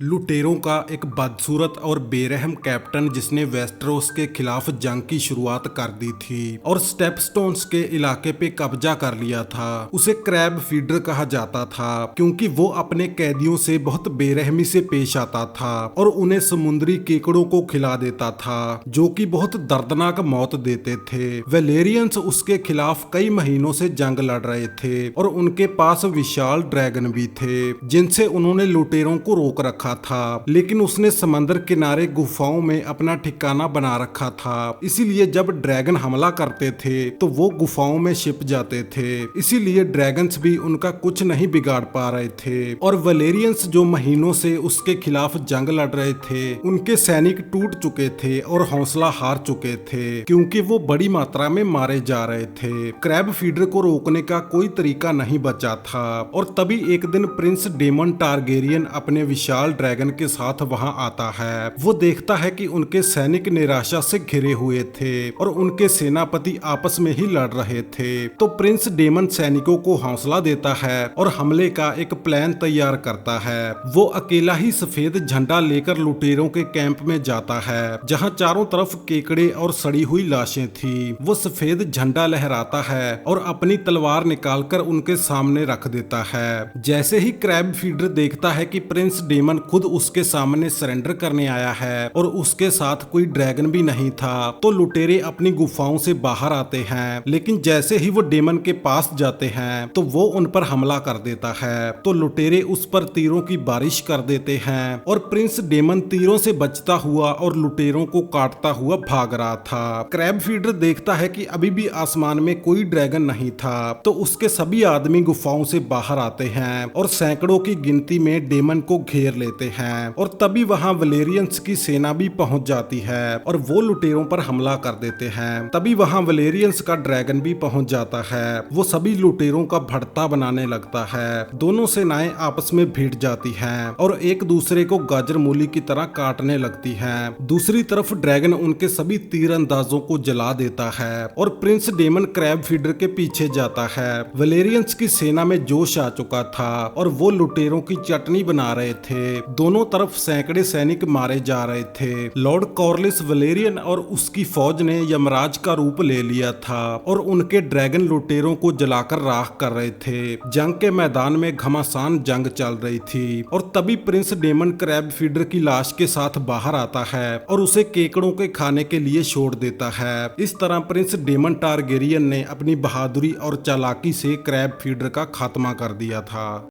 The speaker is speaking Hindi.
लुटेरों का एक बदसूरत और बेरहम कैप्टन जिसने वेस्टरोस के खिलाफ जंग की शुरुआत कर दी थी और स्टेपस्टोन्स के इलाके पे कब्जा कर लिया था, उसे क्रैब फीडर कहा जाता था क्योंकि वो अपने कैदियों से बहुत बेरहमी से पेश आता था और उन्हें समुद्री केकड़ों को खिला देता था जो कि बहुत दर्दनाक मौत देते थे। वेलेरियंस उसके खिलाफ कई महीनों से जंग लड़ रहे थे और उनके पास विशाल ड्रैगन भी थे जिनसे उन्होंने लुटेरों को रोक रखा था, लेकिन उसने समंदर किनारे गुफाओं में अपना ठिकाना बना रखा था। इसीलिए जब ड्रैगन हमला करते थे तो वो गुफाओं में छिप जाते थे, इसीलिए ड्रैगन्स भी उनका कुछ नहीं बिगाड़ पा रहे थे। और वलेरियंस जो महीनों से उसके खिलाफ जंग लड़ रहे थे, उनके सैनिक टूट चुके थे और हौसला हार चुके थे क्योंकि वो बड़ी मात्रा में मारे जा रहे थे। क्रैब फीडर को रोकने का कोई तरीका नहीं बचा था और तभी एक दिन प्रिंस डेमन टारगेरियन अपने विशाल ड्रैगन के साथ वहां आता है। वो देखता है कि उनके सैनिक निराशा से घिरे हुए थे और उनके सेनापति आपस में ही लड़ रहे थे। तो प्रिंस डेमन सैनिकों को हौसला देता है और हमले का एक प्लान तैयार करता है। वो अकेला ही सफेद झंडा लेकर लुटेरों के कैंप में जाता है जहां चारों तरफ केकड़े और सड़ी हुई लाशें थी। वो सफेद झंडा लहराता है और अपनी तलवार निकालकर उनके सामने रख देता है। जैसे ही क्रैब फीडर देखता है कि प्रिंस डेमन खुद उसके सामने सरेंडर करने आया है और उसके साथ कोई ड्रैगन भी नहीं था, तो लुटेरे अपनी गुफाओं से बाहर आते हैं। लेकिन जैसे ही वो डेमन के पास जाते हैं तो वो उन पर हमला कर देता है, तो लुटेरे उस पर तीरों की बारिश कर देते हैं और प्रिंस डेमन तीरों से बचता हुआ और लुटेरों को काटता हुआ भाग रहा था। क्रैब फीडर देखता है कि अभी भी आसमान में कोई ड्रैगन नहीं था, तो उसके सभी आदमी गुफाओं से बाहर आते हैं और सैकड़ों की गिनती में डेमन को घेर लेते हैं। और तभी वहां वलेरियंस की सेना भी पहुंच जाती है और वो लुटेरों पर हमला कर देते हैं। तभी वहां वलेरियंस का ड्रैगन भी पहुंच जाता है। वो सभी लुटेरों का भड़ता बनाने लगता है। दोनों सेनाएं आपस में भिड़ जाती हैं और एक दूसरे को गाजर मूली की तरह काटने लगती हैं। दूसरी तरफ ड्रैगन उनके सभी तीरंदाजों को जला देता है और प्रिंस डेमन क्रैब फीडर के पीछे जाता है। वलेरियंस की सेना में जोश आ चुका था और वो लुटेरों की चटनी बना रहे थे। दोनों तरफ सैकड़े सैनिक मारे जा रहे थे। लॉर्ड कॉर्लिस वलेरियन और उसकी फौज ने यमराज का रूप ले लिया था और उनके ड्रैगन लुटेरों को जलाकर राख कर रहे थे। जंग के मैदान में घमासान जंग चल रही थी और तभी प्रिंस डेमन क्रैब फीडर की लाश के साथ बाहर आता है और उसे केकड़ों के खाने के लिए छोड़ देता है। इस तरह प्रिंस डेमन टारगेरियन ने अपनी बहादुरी और चालाकी से क्रैब फीडर का खात्मा कर दिया था।